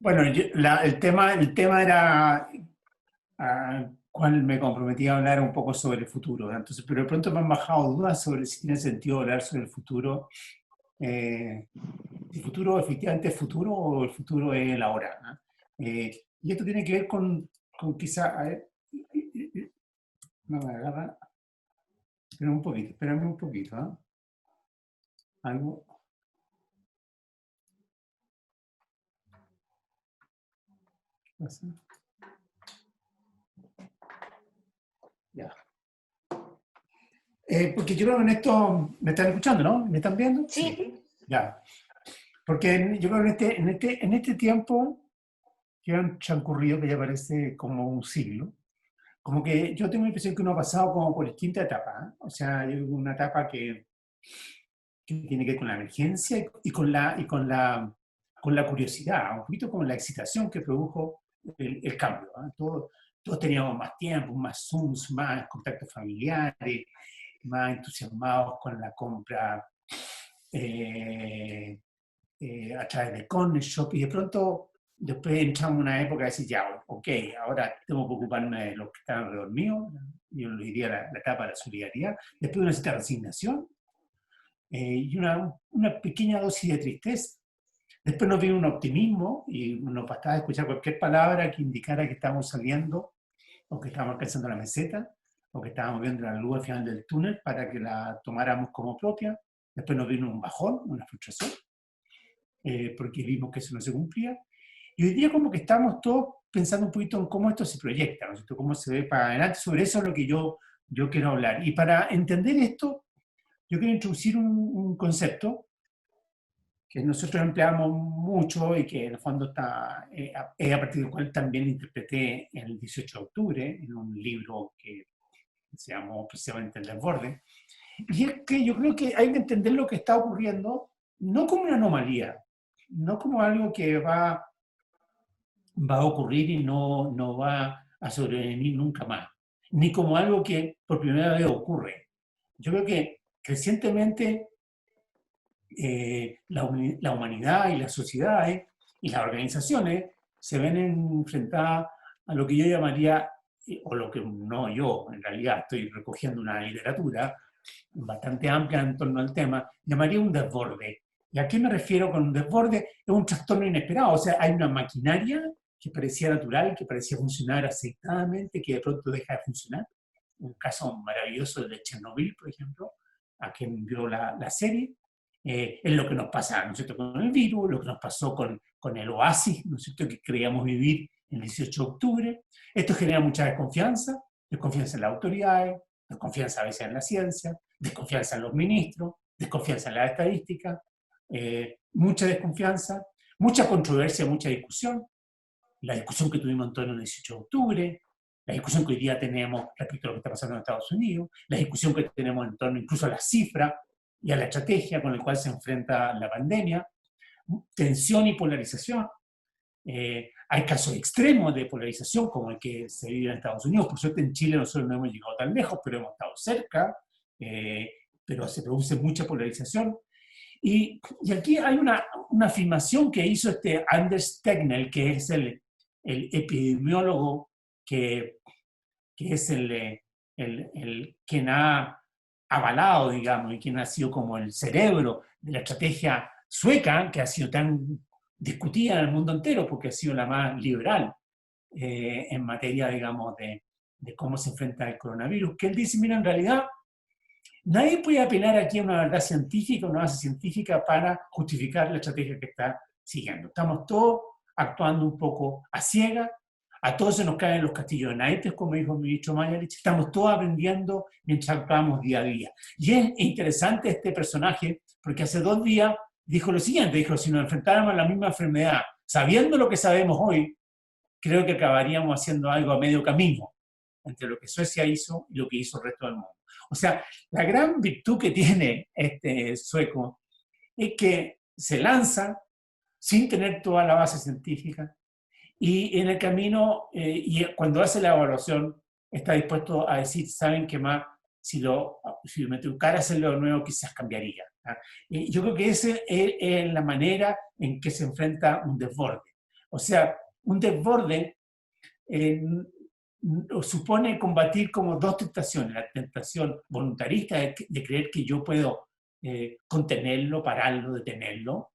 Bueno, el tema era cuál me comprometí a hablar un poco sobre el futuro, ¿no? Entonces, pero de pronto me han bajado dudas sobre si tiene sentido hablar sobre el futuro, eh, si el futuro efectivamente es futuro o el futuro es el ahora, ¿no? Y esto tiene que ver con quizá, a ver, no me agarra, espérame un poquito, ¿ah? Algo pasa. Ya. Porque yo creo que en esto, ¿me están escuchando, no? ¿Me están viendo? Sí. Sí, Ya. Porque yo creo que en este tiempo que han transcurrido, que ya parece como un siglo, como que yo tengo la impresión que uno ha pasado como por distintas etapas, ¿eh? O sea, hay una etapa que tiene que ver con la emergencia y con la curiosidad, un poquito con la excitación que produjo el cambio, ¿eh? Todos teníamos más tiempo, más Zooms, más contactos familiares, más entusiasmados con la compra eh, a través de Corner Shop, y de pronto después entramos en una época de decir, ya, ok, ahora tengo que ocuparme de los que están alrededor mío, yo lo diría la etapa de la solidaridad, después una cierta resignación y una pequeña dosis de tristeza. Después nos vino un optimismo y nos bastaba escuchar cualquier palabra que indicara que estábamos saliendo o que estábamos alcanzando la meseta o que estábamos viendo la luz al final del túnel para que la tomáramos como propia. Después nos vino un bajón, una frustración, porque vimos que eso no se cumplía. Y hoy día como que estamos todos pensando un poquito en cómo esto se proyecta, ¿no es cierto? Cómo se ve para adelante. Sobre eso es lo que yo quiero hablar. Y para entender esto, yo quiero introducir un concepto que nosotros empleamos mucho y que en el fondo es a partir del cual también interpreté el 18 de octubre en un libro que se llamó precisamente El Desborde. Y es que yo creo que hay que entender lo que está ocurriendo no como una anomalía, no como algo que va a ocurrir y no va a sobrevenir nunca más, ni como algo que por primera vez ocurre. Yo creo que recientemente la humanidad y las sociedades y las organizaciones se ven enfrentadas a lo que yo llamaría, o lo que no yo, en realidad estoy recogiendo una literatura bastante amplia en torno al tema, llamaría un desborde. ¿Y a qué me refiero con un desborde? Es un trastorno inesperado, o sea, hay una maquinaria que parecía natural, que parecía funcionar aceitadamente, que de pronto deja de funcionar. Un caso maravilloso de Chernobyl, por ejemplo, a quien vio la serie. Es lo que nos pasa, ¿no es cierto?, con el virus, lo que nos pasó con el oasis, ¿no es cierto?, que creíamos vivir el 18 de octubre. Esto genera mucha desconfianza en las autoridades, desconfianza a veces en la ciencia, desconfianza en los ministros, desconfianza en las estadísticas, mucha desconfianza, mucha controversia, mucha discusión. La discusión que tuvimos en torno al 18 de octubre, la discusión que hoy día tenemos respecto a lo que está pasando en Estados Unidos, la discusión que tenemos en torno incluso a las cifras y a la estrategia con la cual se enfrenta la pandemia, tensión y polarización. Hay casos extremos de polarización como el que se vive en Estados Unidos. Por suerte en Chile nosotros no hemos llegado tan lejos, pero hemos estado cerca, pero se produce mucha polarización. Y aquí hay una afirmación que hizo Anders Tegnell, que es el epidemiólogo que es quien ha avalado, digamos, y quien ha sido como el cerebro de la estrategia sueca, que ha sido tan discutida en el mundo entero porque ha sido la más liberal en materia, digamos, de cómo se enfrenta el coronavirus, que él dice, mira, en realidad nadie puede apelar aquí a una verdad científica, una base científica para justificar la estrategia que está siguiendo. Estamos todos actuando un poco a ciegas, a todos se nos caen los castillos de naipes, como dijo el ministro Mañalich, estamos todos aprendiendo mientras actuamos día a día. Y es interesante este personaje, porque hace 2 días dijo lo siguiente, dijo, si nos enfrentáramos a la misma enfermedad, sabiendo lo que sabemos hoy, creo que acabaríamos haciendo algo a medio camino entre lo que Suecia hizo y lo que hizo el resto del mundo. O sea, la gran virtud que tiene este sueco es que se lanza sin tener toda la base científica y en el camino, y cuando hace la evaluación, está dispuesto a decir, ¿saben qué más? Si me tocara hacerlo de nuevo, quizás cambiaría. ¿Ah? Yo creo que esa es la manera en que se enfrenta un desborde. O sea, un desborde supone combatir como dos tentaciones. La tentación voluntarista de creer que yo puedo contenerlo, pararlo, detenerlo,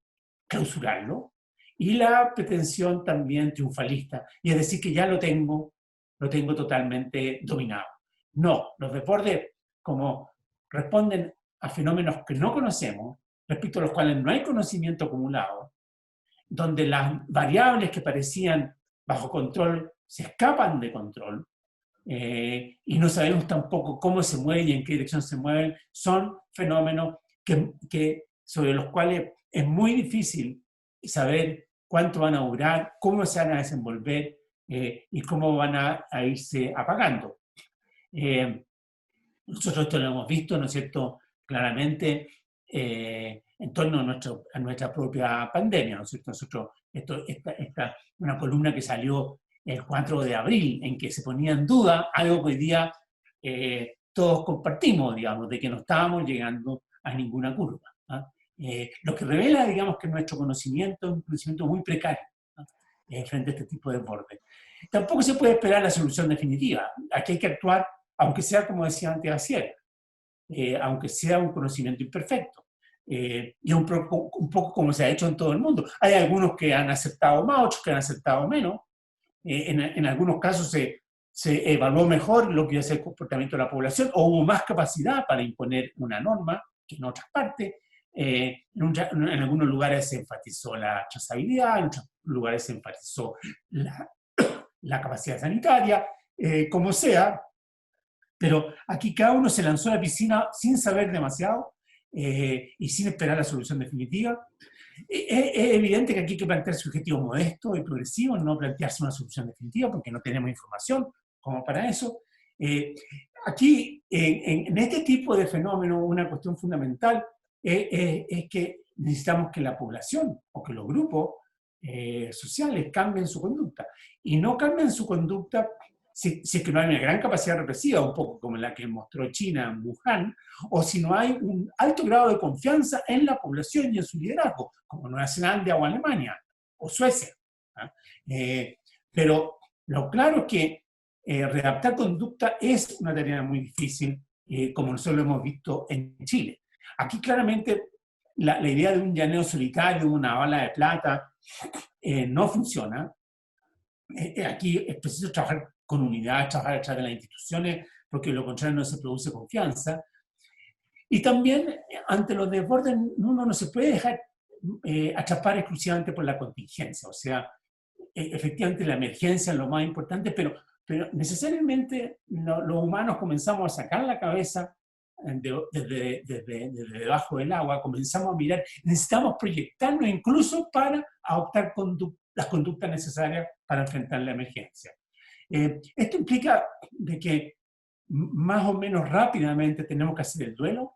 clausurarlo, y la pretensión también triunfalista, y es decir, que ya lo tengo totalmente dominado. No, los desbordes como responden a fenómenos que no conocemos, respecto a los cuales no hay conocimiento acumulado, donde las variables que parecían bajo control se escapan de control, y no sabemos tampoco cómo se mueven y en qué dirección se mueven, son fenómenos sobre los cuales es muy difícil saber cuánto van a durar, cómo se van a desenvolver y cómo van a irse apagando. Nosotros esto lo hemos visto, ¿no es cierto?, claramente en torno a nuestra propia pandemia, ¿no es cierto? Nosotros, una columna que salió el 4 de abril, en que se ponía en duda algo que hoy día todos compartimos, digamos, de que no estábamos llegando a ninguna curva. ¿Ah? Lo que revela, digamos, que nuestro conocimiento es un conocimiento muy precario, ¿no? Frente a este tipo de desbordes. Tampoco se puede esperar la solución definitiva. Aquí hay que actuar, aunque sea, como decía antes, a ciegas, aunque sea un conocimiento imperfecto. Y un poco como se ha hecho en todo el mundo. Hay algunos que han aceptado más, otros que han aceptado menos. En algunos casos se evaluó mejor lo que es el comportamiento de la población, o hubo más capacidad para imponer una norma que en otras partes. En algunos lugares se enfatizó la trazabilidad, en otros lugares se enfatizó la capacidad sanitaria, como sea, pero aquí cada uno se lanzó a la piscina sin saber demasiado y sin esperar la solución definitiva. Es evidente que aquí hay que plantearse objetivos modestos y progresivos, no plantearse una solución definitiva porque no tenemos información como para eso. Aquí, en este tipo de fenómenos, una cuestión fundamental es que necesitamos que la población o que los grupos sociales cambien su conducta. Y no cambian su conducta si es que no hay una gran capacidad represiva, un poco como la que mostró China en Wuhan, o si no hay un alto grado de confianza en la población y en su liderazgo, como Nueva Zelanda o Alemania, o Suecia. ¿Ah? Pero lo claro es que redactar conducta es una tarea muy difícil, como nosotros lo hemos visto en Chile. Aquí claramente la idea de un llaneo solitario, una bala de plata, no funciona. Aquí es preciso trabajar con unidad, trabajar a través de las instituciones, porque de lo contrario no se produce confianza. Y también, ante los desbordes, uno no se puede dejar atrapar exclusivamente por la contingencia. O sea, efectivamente la emergencia es lo más importante, pero necesariamente los humanos comenzamos a sacar la cabeza desde debajo del agua, comenzamos a mirar, necesitamos proyectarnos incluso para adoptar las conductas necesarias para enfrentar la emergencia. Esto implica de que más o menos rápidamente tenemos que hacer el duelo,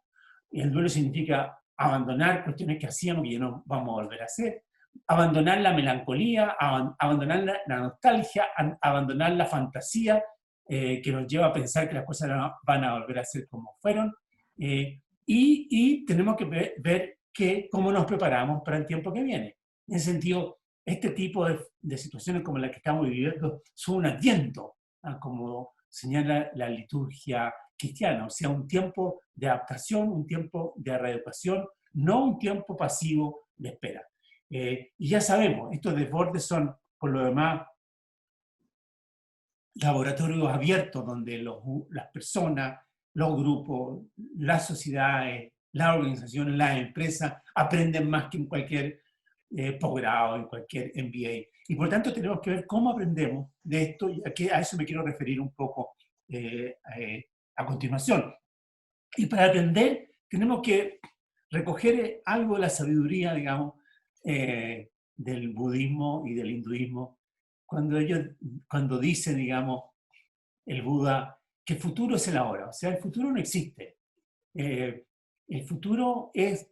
y el duelo significa abandonar cuestiones que hacíamos y ya no vamos a volver a hacer, abandonar la melancolía, abandonar la nostalgia, abandonar la fantasía que nos lleva a pensar que las cosas van a volver a ser como fueron, y tenemos que ver cómo nos preparamos para el tiempo que viene. En ese sentido, este tipo de situaciones como las que estamos viviendo son un adviento, como señala la liturgia cristiana, o sea, un tiempo de adaptación, un tiempo de reeducación, no un tiempo pasivo de espera. Y ya sabemos, estos desbordes son, por lo demás, laboratorios abiertos donde las personas, los grupos, las sociedades, las organizaciones, las empresas aprenden más que en cualquier posgrado, en cualquier MBA. Y por tanto tenemos que ver cómo aprendemos de esto, y a eso me quiero referir un poco a continuación. Y para aprender tenemos que recoger algo de la sabiduría, digamos, del budismo y del hinduismo, cuando dice, digamos, el Buda, que el futuro es el ahora. O sea, el futuro no existe. El futuro es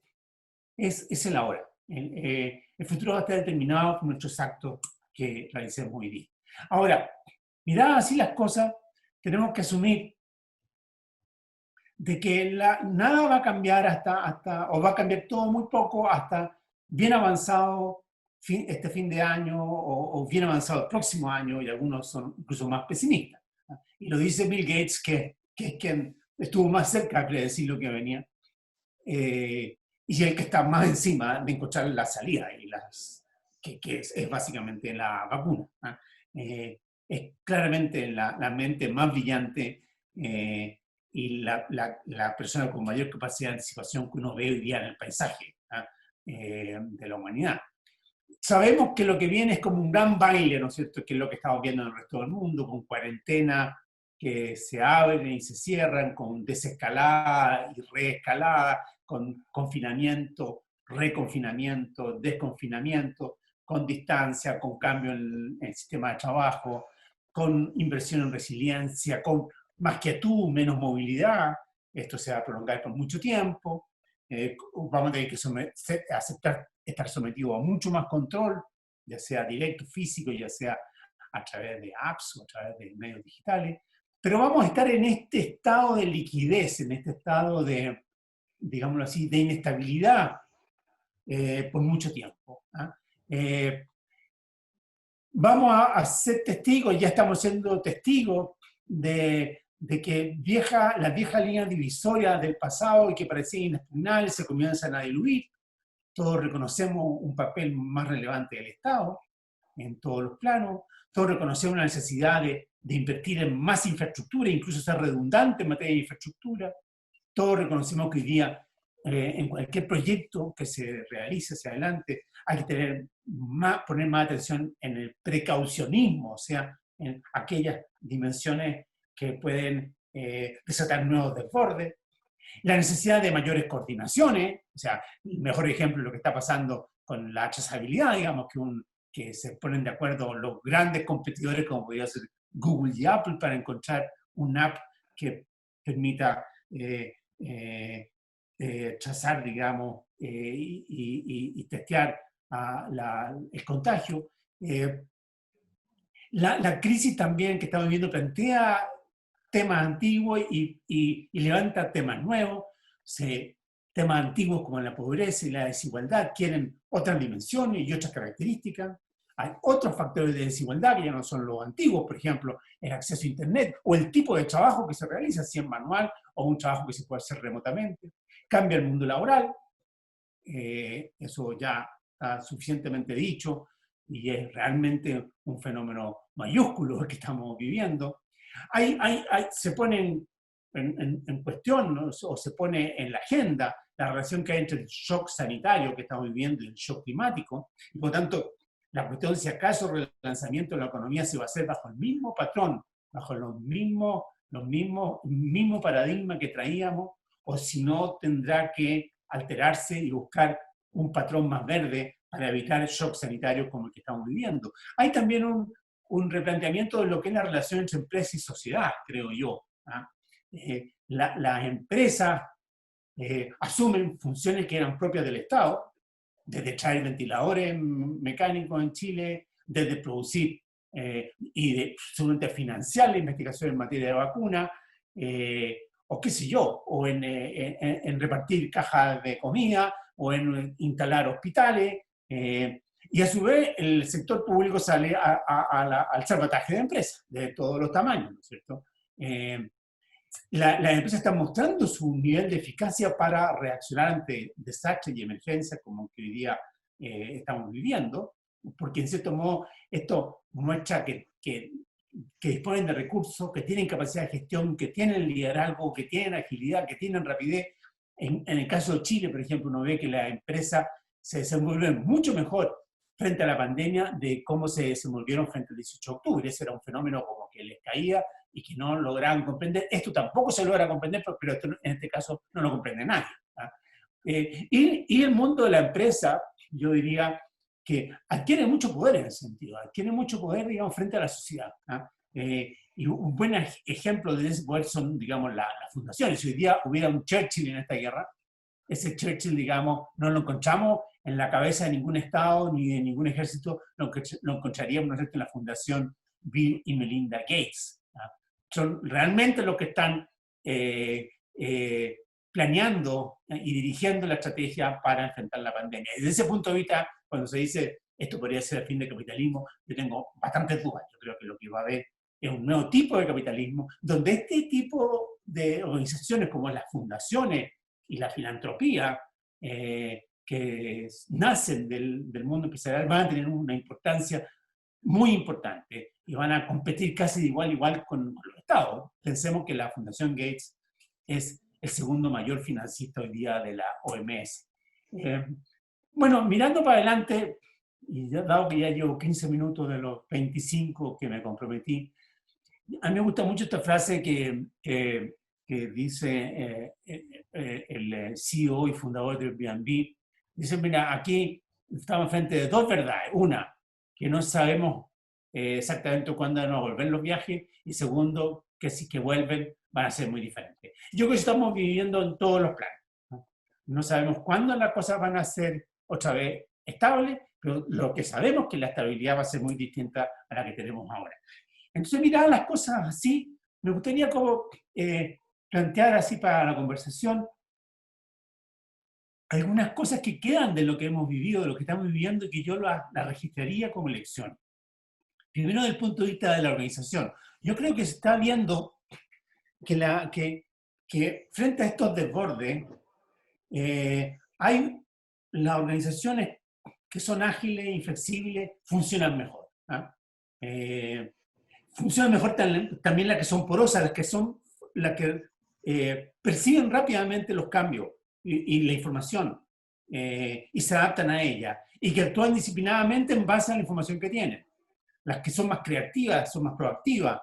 el ahora. El futuro va a estar determinado por nuestros actos que realicemos hoy día. Ahora, miradas así las cosas, tenemos que asumir de que nada va a cambiar o va a cambiar todo muy poco hasta bien avanzado este fin de año o bien avanzado el próximo año, y algunos son incluso más pesimistas. Y lo dice Bill Gates, que es quien estuvo más cerca de predecir lo que venía, y el que está más encima de encontrar la salida, que es básicamente la vacuna. Es claramente la mente más brillante y la persona con mayor capacidad de anticipación que uno ve hoy día en el paisaje de la humanidad. Sabemos que lo que viene es como un gran baile, ¿no es cierto?, que es lo que estamos viendo en el resto del mundo, con cuarentena que se abren y se cierran, con desescalada y reescalada, con confinamiento, reconfinamiento, desconfinamiento, con distancia, con cambio en el sistema de trabajo, con inversión en resiliencia, con más quietud, menos movilidad. Esto se va a prolongar por mucho tiempo. Vamos a tener que aceptar estar sometido a mucho más control, ya sea directo, físico, ya sea a través de apps o a través de medios digitales. Pero vamos a estar en este estado de liquidez, en este estado de, digámoslo así, de inestabilidad por mucho tiempo. Vamos a ser testigos, ya estamos siendo testigos de que las viejas líneas divisorias del pasado y que parecían inexpugnables se comienzan a diluir. Todos reconocemos un papel más relevante del Estado en todos los planos, todos reconocemos la necesidad de invertir en más infraestructura, incluso ser redundante en materia de infraestructura. Todos reconocemos que hoy día en cualquier proyecto que se realice hacia adelante hay que poner más atención en el precaucionismo, o sea, en aquellas dimensiones que pueden desatar nuevos desbordes. La necesidad de mayores coordinaciones, o sea, el mejor ejemplo es lo que está pasando con la trazabilidad, digamos, que se ponen de acuerdo los grandes competidores como podría ser Google y Apple para encontrar una app que permita trazar, digamos, y testear el contagio. La crisis también que estamos viviendo plantea temas antiguos y levanta temas nuevos. Temas antiguos como la pobreza y la desigualdad quieren otras dimensiones y otras características. Hay otros factores de desigualdad que ya no son los antiguos, por ejemplo, el acceso a Internet o el tipo de trabajo que se realiza, si es manual o un trabajo que se puede hacer remotamente. Cambia el mundo laboral, eso ya está suficientemente dicho y es realmente un fenómeno mayúsculo que estamos viviendo. Se pone en cuestión, ¿no?, o se pone en la agenda la relación que hay entre el shock sanitario que estamos viviendo y el shock climático, y por lo tanto la cuestión si acaso el relanzamiento de la economía se va a hacer bajo el mismo patrón, bajo los mismos paradigma que traíamos, o si no tendrá que alterarse y buscar un patrón más verde para evitar el shock sanitario como el que estamos viviendo. Hay también un replanteamiento de lo que es la relación entre empresa y sociedad, creo yo. Las empresas asumen funciones que eran propias del Estado, desde traer ventiladores mecánicos en Chile, desde producir y seguramente financiar la investigación en materia de vacuna, o qué sé yo, o en repartir cajas de comida, o en instalar hospitales, y a su vez el sector público sale al salvataje de empresas, de todos los tamaños, ¿no es cierto? Las empresas están mostrando su nivel de eficacia para reaccionar ante desastres y emergencias como que hoy día estamos viviendo, porque en cierto modo esto muestra que disponen de recursos, que tienen capacidad de gestión, que tienen liderazgo, que tienen agilidad, que tienen rapidez. En el caso de Chile, por ejemplo, uno ve que las empresas se desenvuelven mucho mejor frente a la pandemia de cómo se desenvolvieron frente al 18 de octubre. Ese era un fenómeno como que les caía y que no lograban comprender. Esto tampoco se logra comprender, pero esto, en este caso no lo comprende nadie. Y el mundo de la empresa, yo diría que adquiere mucho poder en ese sentido, adquiere mucho poder, digamos, frente a la sociedad. Y un buen ejemplo de ese poder son, digamos, las fundaciones. Si hoy día hubiera un Churchill en esta guerra, ese Churchill, digamos, no lo encontramos en la cabeza de ningún Estado ni de ningún ejército, lo encontraríamos, ¿no es cierto?, en la fundación Bill y Melinda Gates. Son realmente los que están planeando y dirigiendo la estrategia para enfrentar la pandemia. Desde ese punto de vista, cuando se dice esto podría ser el fin del capitalismo. Yo tengo bastantes dudas. Yo creo que lo que va a haber es un nuevo tipo de capitalismo, donde este tipo de organizaciones como las fundaciones y la filantropía, que nacen del mundo empresarial, van a tener una importancia muy importante y van a competir casi de igual a igual con los estados. Pensemos que la Fundación Gates es el segundo mayor financista hoy día de la OMS. Bueno, mirando para adelante, y dado que ya llevo 15 minutos de los 25 que me comprometí, a mí me gusta mucho esta frase que dice el CEO y fundador de Airbnb. Dice, mira, aquí estamos frente de dos verdades. Una, que no sabemos exactamente cuándo van a volver los viajes, y segundo, que si que vuelven van a ser muy diferentes. Yo creo que estamos viviendo en todos los planes. No sabemos cuándo las cosas van a ser otra vez estables, pero lo que sabemos es que la estabilidad va a ser muy distinta a la que tenemos ahora. Entonces, mirar las cosas así, me gustaría como plantear así para la conversación algunas cosas que quedan de lo que hemos vivido, de lo que estamos viviendo, y que yo la registraría como lección. Primero, desde el punto de vista de la organización. Yo creo que se está viendo que frente a estos desbordes, hay las organizaciones que son ágiles y flexibles, funcionan mejor. Funcionan mejor también las que son porosas, las que perciben rápidamente los cambios y la información, y se adaptan a ella, y que actúan disciplinadamente en base a la información que tienen. Las que son más creativas, son más proactivas,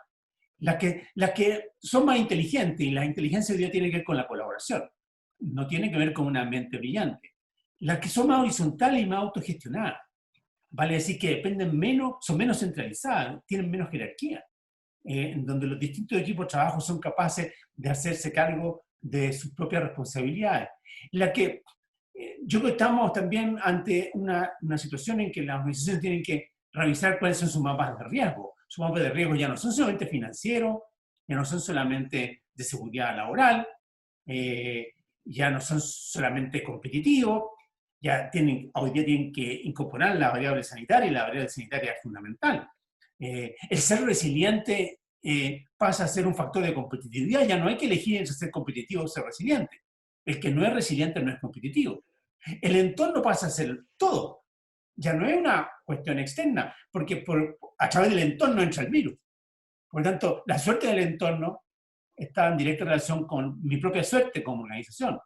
las que son más inteligentes, y la inteligencia hoy día tiene que ver con la colaboración, no tiene que ver con una mente brillante. Las que son más horizontales y más autogestionadas, vale decir que dependen menos, son menos centralizadas, tienen menos jerarquía, en donde los distintos equipos de trabajo son capaces de hacerse cargo de sus propias responsabilidades. Yo creo que estamos también ante una situación en que las organizaciones tienen que revisar cuáles son sus mapas de riesgo. Sus mapas de riesgo ya no son solamente financieros, ya no son solamente de seguridad laboral, ya no son solamente competitivos, hoy día tienen que incorporar la variable sanitaria, y la variable sanitaria es fundamental. El ser resiliente pasa a ser un factor de competitividad. Ya no hay que elegir entre ser competitivo o ser resiliente. El que no es resiliente no es competitivo. El entorno pasa a ser todo. Ya no es una cuestión externa, porque a través del entorno entra el virus. Por lo tanto, la suerte del entorno está en directa relación con mi propia suerte como organización.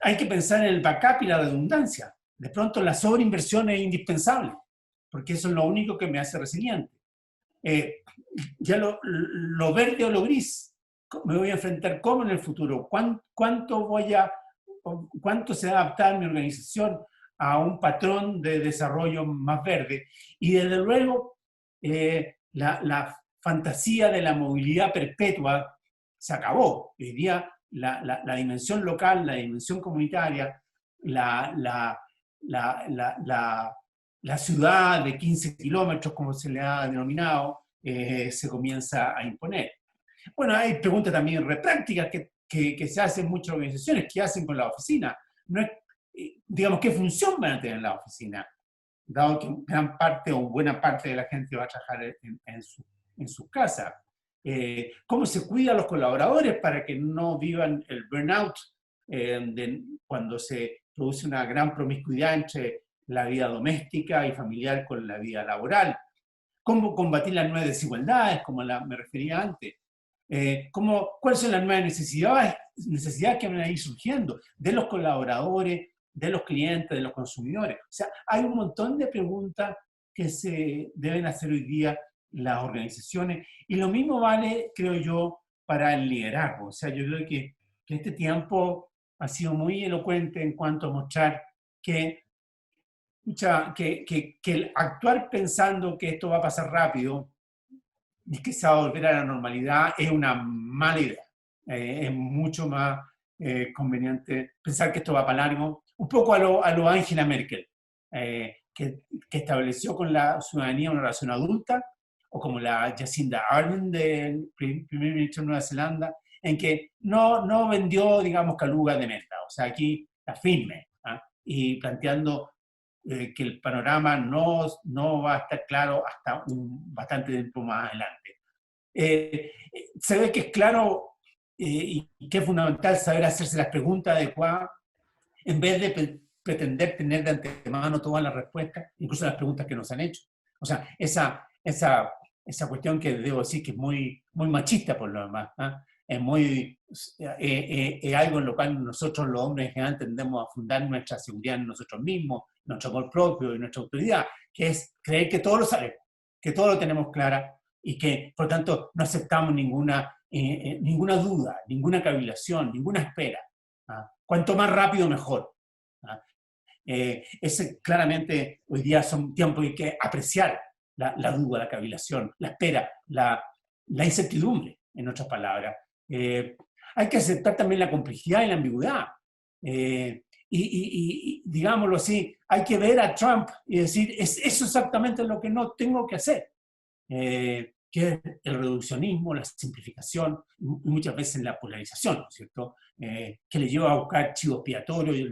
Hay que pensar en el backup y la redundancia. De pronto la sobreinversión es indispensable, porque eso es lo único que me hace resiliente. Ya lo verde o lo gris, me voy a enfrentar cómo en el futuro, cuánto se va a adaptar mi organización a un patrón de desarrollo más verde. Y desde luego, la fantasía de la movilidad perpetua se acabó. Hoy día la dimensión local, la dimensión comunitaria, la ciudad de 15 kilómetros, como se le ha denominado, se comienza a imponer. Bueno, hay preguntas también reprácticas que se hacen en muchas organizaciones. ¿Qué hacen con la oficina? No es, digamos, ¿qué función van a tener en la oficina? Dado que gran parte o buena parte de la gente va a trabajar en sus casas. ¿Cómo se cuida a los colaboradores para que no vivan el burnout cuando se produce una gran promiscuidad entre la vida doméstica y familiar con la vida laboral? ¿Cómo combatir las nuevas desigualdades, como me refería antes? ¿Cuáles son las nuevas necesidades que van a ir surgiendo de los colaboradores, de los clientes, de los consumidores? O sea, hay un montón de preguntas que se deben hacer hoy día las organizaciones, y lo mismo vale, creo yo, para el liderazgo. O sea, yo creo que este tiempo ha sido muy elocuente en cuanto a mostrar que el actuar pensando que esto va a pasar rápido y que se va a volver a la normalidad es una mala idea. Es mucho más conveniente pensar que esto va para largo, un poco a lo Angela Merkel, que estableció con la ciudadanía una relación adulta, o como la Jacinda Ardern del primer ministro de Nueva Zelanda, en que no vendió, digamos, caluga de menta. O sea, aquí la firme, y planteando que el panorama no va a estar claro hasta bastante tiempo más adelante. Se ve que es claro y que es fundamental saber hacerse las preguntas adecuadas en vez de pretender tener de antemano todas las respuestas, incluso las preguntas que nos han hecho. O sea, esa cuestión que debo decir que es muy machista por lo demás, ¿eh? Es algo en lo cual nosotros los hombres en general tendemos a fundar nuestra seguridad en nosotros mismos, nuestro amor propio y nuestra autoridad, que es creer que todo lo sabemos, que todo lo tenemos clara y que, por tanto, no aceptamos ninguna duda, ninguna cavilación, ninguna espera. ¿Ah? Cuanto más rápido, mejor. ¿Ah? Claramente, hoy día son tiempos en que hay que apreciar la duda, la cavilación, la espera, la incertidumbre, en otras palabras. Hay que aceptar también la complejidad y la ambigüedad. Digámoslo así, hay que ver a Trump y decir, es eso exactamente lo que no tengo que hacer. Que es el reduccionismo, la simplificación y muchas veces la polarización, ¿no es cierto? Que le lleva a buscar chivos expiatorios, le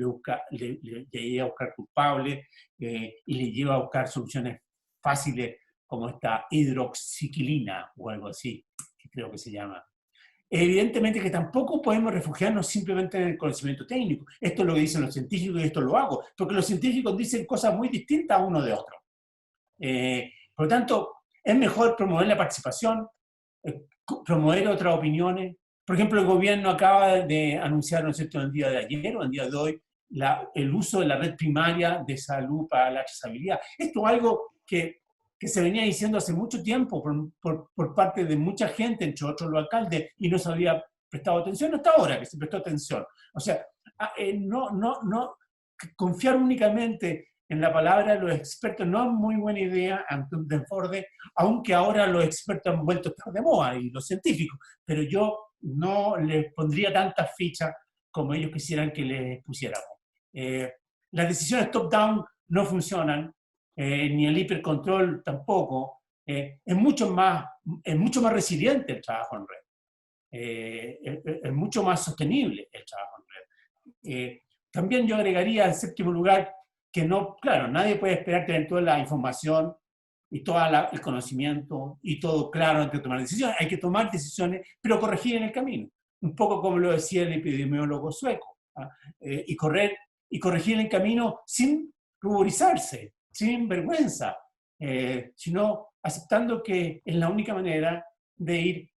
lleva a buscar culpables y le lleva a buscar soluciones fáciles como esta hidroxiquilina o algo así, que creo que se llama. Evidentemente que tampoco podemos refugiarnos simplemente en el conocimiento técnico. Esto es lo que dicen los científicos y esto lo hago, porque los científicos dicen cosas muy distintas uno de otro. Por lo tanto, es mejor promover la participación, promover otras opiniones. Por ejemplo, el gobierno acaba de anunciar, ¿no es cierto?, el día de ayer o el día de hoy, el uso de la red primaria de salud para la trazabilidad. Esto es algo que se venía diciendo hace mucho tiempo por parte de mucha gente, entre otros los alcaldes, y no se había prestado atención hasta ahora que se prestó atención. O sea, no confiar únicamente en la palabra de los expertos no es muy buena idea ante un desborde, aunque ahora los expertos han vuelto a estar de moda y los científicos, pero yo no les pondría tantas fichas como ellos quisieran que les pusiéramos. Las decisiones top-down no funcionan, ni el hipercontrol tampoco. Es mucho más resiliente el trabajo en red. Es mucho más sostenible el trabajo en red. También yo agregaría en séptimo lugar que no, claro, nadie puede esperar tener toda la información y todo el conocimiento y todo claro antes de tomar decisiones. Hay que tomar decisiones, pero corregir en el camino. Un poco como lo decía el epidemiólogo sueco. ¿Ah? Y corregir en el camino sin ruborizarse, sin vergüenza, sino aceptando que es la única manera de ir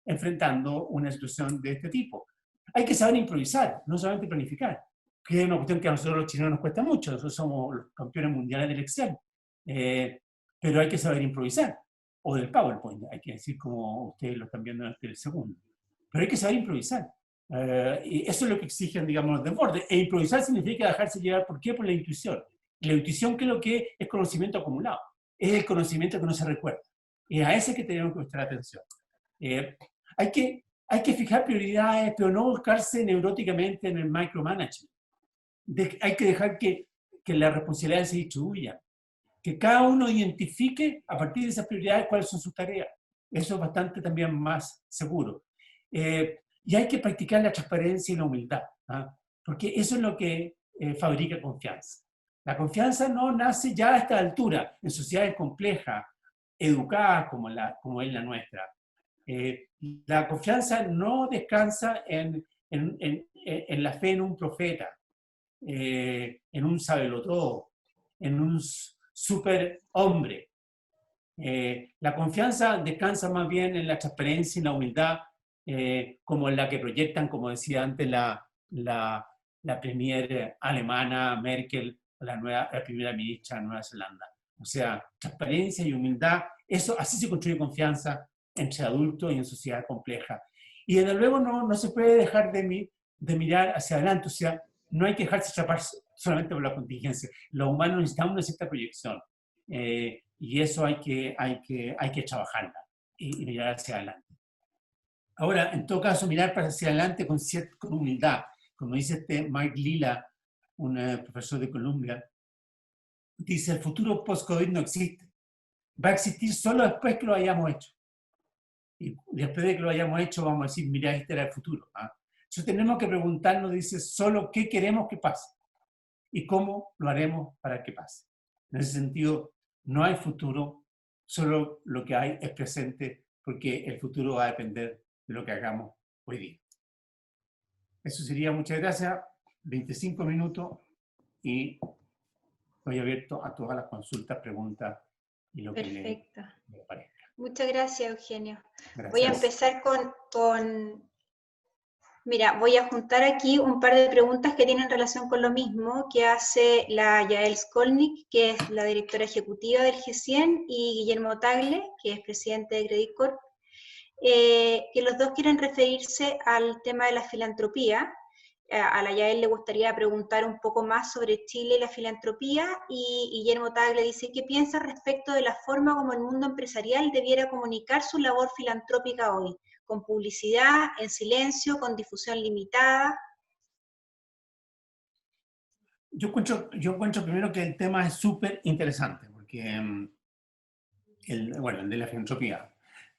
enfrentando una situación de este tipo. Hay que saber improvisar, no solamente planificar, que es una cuestión que a nosotros los chilenos nos cuesta mucho. Nosotros somos los campeones mundiales del Excel, pero hay que saber improvisar, o del PowerPoint, hay que decir como ustedes lo están viendo en el segundo. Pero hay que saber improvisar. Y eso es lo que exigen, digamos, los desbordes. E improvisar significa dejarse llevar, ¿por qué? Por la intuición. Y la intuición, ¿qué es lo que es conocimiento acumulado? Es el conocimiento que no se recuerda. Y a ese que tenemos que prestar atención. Hay que fijar prioridades, pero no buscarse neuróticamente en el micromanagement. Hay que dejar que las responsabilidades se distribuyan. Que cada uno identifique a partir de esas prioridades cuáles son sus tareas. Eso es bastante también más seguro. Y hay que practicar la transparencia y la humildad, ¿ah? Porque eso es lo que fabrica confianza. La confianza no nace ya a esta altura, en sociedades complejas, educadas como es la nuestra. La confianza no descansa en la fe en un profeta, en un sabelotodo, en un superhombre. La confianza descansa más bien en la transparencia y la humildad, como en la que proyectan, como decía antes, la premier alemana Merkel, la primera ministra de Nueva Zelanda. O sea, transparencia y humildad, así se construye confianza entre adultos y en sociedad compleja. Y desde luego no se puede dejar de mirar hacia adelante, o sea, no hay que dejarse atrapar solamente por la contingencia. Los humanos necesitamos una cierta proyección. Y eso hay que trabajarla y mirar hacia adelante. Ahora, en todo caso, mirar hacia adelante con humildad. Como dice Mike Lilla, un profesor de Columbia, dice, el futuro post-COVID no existe. Va a existir solo después que lo hayamos hecho. Y después de que lo hayamos hecho, vamos a decir, mira, este era el futuro. ¿Ah? Entonces tenemos que preguntarnos, dice, solo qué queremos que pase. y cómo lo haremos para que pase. En ese sentido, no hay futuro, solo lo que hay es presente, porque el futuro va a depender de lo que hagamos hoy día. Eso sería, muchas gracias, 25 minutos y estoy abierto a todas las consultas, preguntas y lo que Perfecto. le parezca. Muchas gracias, Eugenio. Voy a Gracias. empezar mira, voy a juntar aquí un par de preguntas que tienen relación con lo mismo que hace la Yael Skolnik, que es la directora ejecutiva del G100, y Guillermo Tagle, que es presidente de Credit Corp, que los dos quieren referirse al tema de la filantropía. A la Yael le gustaría preguntar un poco más sobre Chile y la filantropía, y Guillermo Tagle dice, ¿qué piensa respecto de la forma como el mundo empresarial debiera comunicar su labor filantrópica hoy? ¿Con publicidad, en silencio, con difusión limitada? Yo encuentro primero que el tema es súper interesante, porque, bueno, el de la filantropía.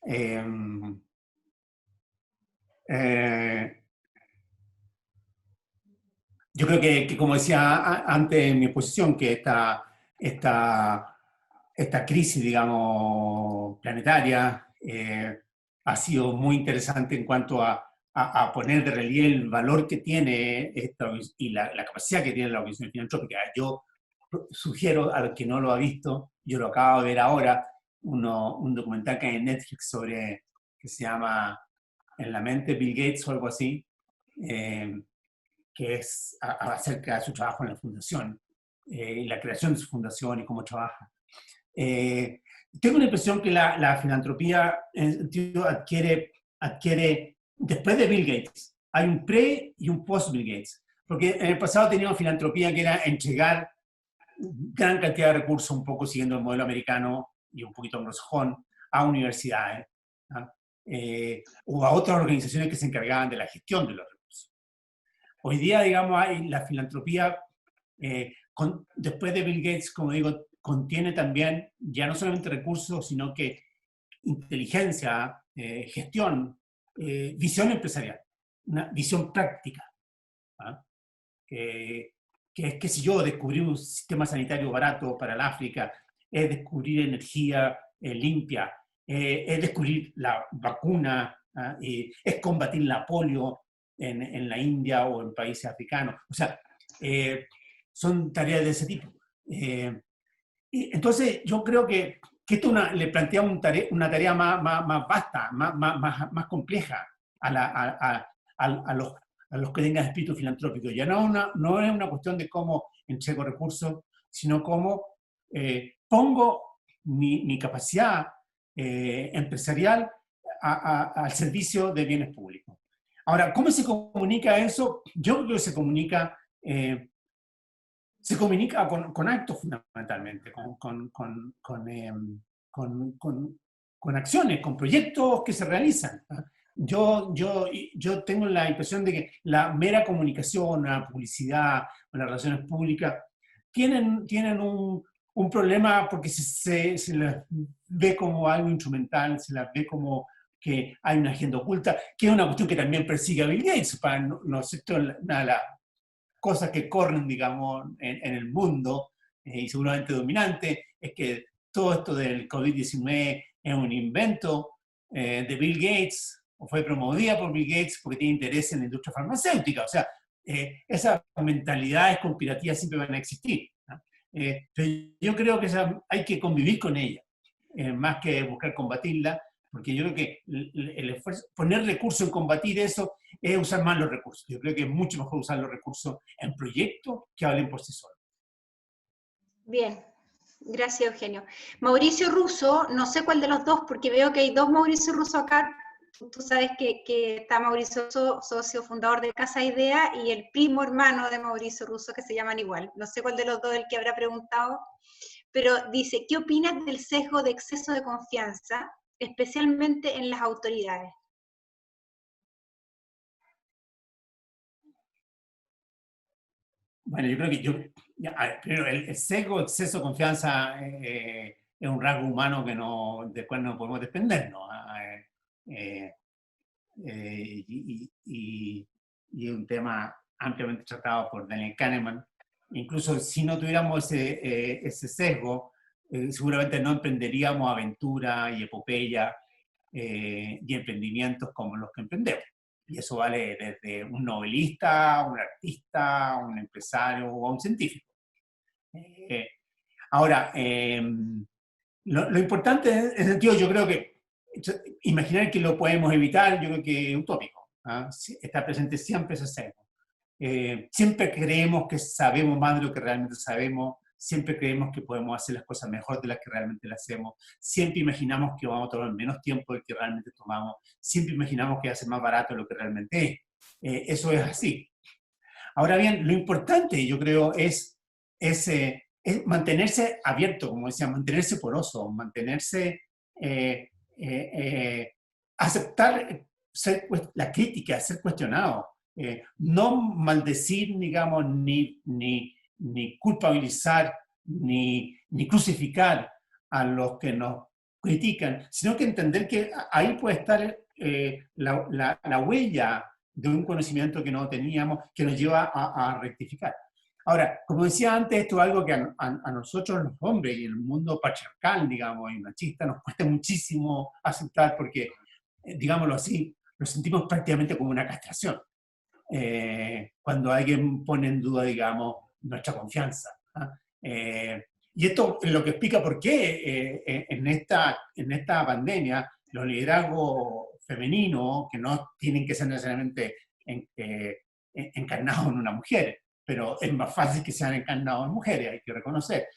Eh, eh, yo creo que, como decía antes en mi exposición, que esta crisis, digamos, planetaria, ha sido muy interesante en cuanto a poner de relieve el valor que tiene y la capacidad que tiene la organización filantrópica. Yo sugiero al que no lo ha visto, yo lo acabo de ver ahora, un documental que hay en Netflix que se llama En la mente Bill Gates o algo así, que es acerca de su trabajo en la fundación y la creación de su fundación y cómo trabaja. Tengo la impresión que la filantropía adquiere, después de Bill Gates, hay un pre y un post Bill Gates, porque en el pasado teníamos filantropía que era entregar gran cantidad de recursos, un poco siguiendo el modelo americano y un poquito anglosajón, a universidades, ¿no? O a otras organizaciones que se encargaban de la gestión de los recursos. Hoy día, digamos, hay la filantropía, después de Bill Gates, como digo, contiene también ya no solamente recursos, sino que inteligencia, gestión, visión empresarial, una visión práctica. ¿Ah? Que es, qué sé yo, descubrir un sistema sanitario barato para el África, es descubrir energía limpia, es descubrir la vacuna, ¿ah? Es combatir la polio en la India o en países africanos. O sea, son tareas de ese tipo. Y entonces, yo creo que esto le plantea una tarea más vasta, más compleja a los que tengan espíritu filantrópico. Ya no es una cuestión de cómo entrego recursos, sino cómo pongo mi capacidad empresarial al servicio de bienes públicos. Ahora, ¿cómo se comunica eso? Yo creo que se comunica con actos fundamentalmente, con acciones, con proyectos que se realizan. Yo tengo la impresión de que la mera comunicación, la publicidad, las relaciones públicas, tienen un problema porque se las ve como algo instrumental, se las ve como que hay una agenda oculta, que es una cuestión que también persigue a Bill Gates, para no esto nada cosas que corren, digamos, en el mundo, y seguramente dominante, es que todo esto del COVID-19 es un invento de Bill Gates, o fue promovida por Bill Gates porque tiene interés en la industria farmacéutica. O sea, esas mentalidades conspirativas siempre van a existir, ¿no? Pero yo creo que hay que convivir con ellas, más que buscar combatirla, porque yo creo que el esfuerzo, poner recursos en combatir eso es usar más los recursos. Yo creo que es mucho mejor usar los recursos en proyectos que hablen por sí solos. Bien, gracias, Eugenio. Mauricio Russo, no sé cuál de los dos, porque veo que hay dos Mauricio Russo acá. Tú sabes que está Mauricio Russo, socio fundador de Casa Idea, y el primo hermano de Mauricio Russo, que se llaman igual. No sé cuál de los dos el que habrá preguntado, pero dice, ¿qué opinas del sesgo de exceso de confianza, especialmente en las autoridades? Bueno, yo creo que primero, el sesgo, exceso de confianza es un rasgo humano que después no podemos defendernos. Y es un tema ampliamente tratado por Daniel Kahneman, incluso si no tuviéramos ese sesgo, seguramente no emprenderíamos aventura y epopeya y emprendimientos como los que emprendemos. Y eso vale desde un novelista, un artista, un empresario o un científico. Eh, Ahora, lo importante en ese sentido, yo creo que imaginar que lo podemos evitar, yo creo que es utópico. ¿Ah? Está presente siempre ese sesgo. Siempre creemos que sabemos más de lo que realmente sabemos, siempre creemos que podemos hacer las cosas mejor de las que realmente las hacemos, siempre imaginamos que vamos a tomar menos tiempo del que realmente tomamos, siempre imaginamos que va a ser más barato de lo que realmente es. Eso es así. Ahora bien, lo importante, yo creo, es mantenerse abierto, como decía, mantenerse poroso, mantenerse, aceptar la crítica, ser cuestionado, no maldecir, digamos, ni culpabilizar, ni crucificar a los que nos critican, sino que entender que ahí puede estar la huella de un conocimiento que no teníamos, que nos lleva a rectificar. Ahora, como decía antes, esto es algo que a nosotros los hombres y en el mundo patriarcal, digamos, y machista, nos cuesta muchísimo aceptar porque, digámoslo así, lo sentimos prácticamente como una castración. Cuando alguien pone en duda, digamos, nuestra confianza. ¿Ah? Y esto es lo que explica por qué en esta pandemia los liderazgos femeninos, que no tienen que ser necesariamente encarnados en una mujer, pero es más fácil que sean encarnados en mujeres, hay que reconocer,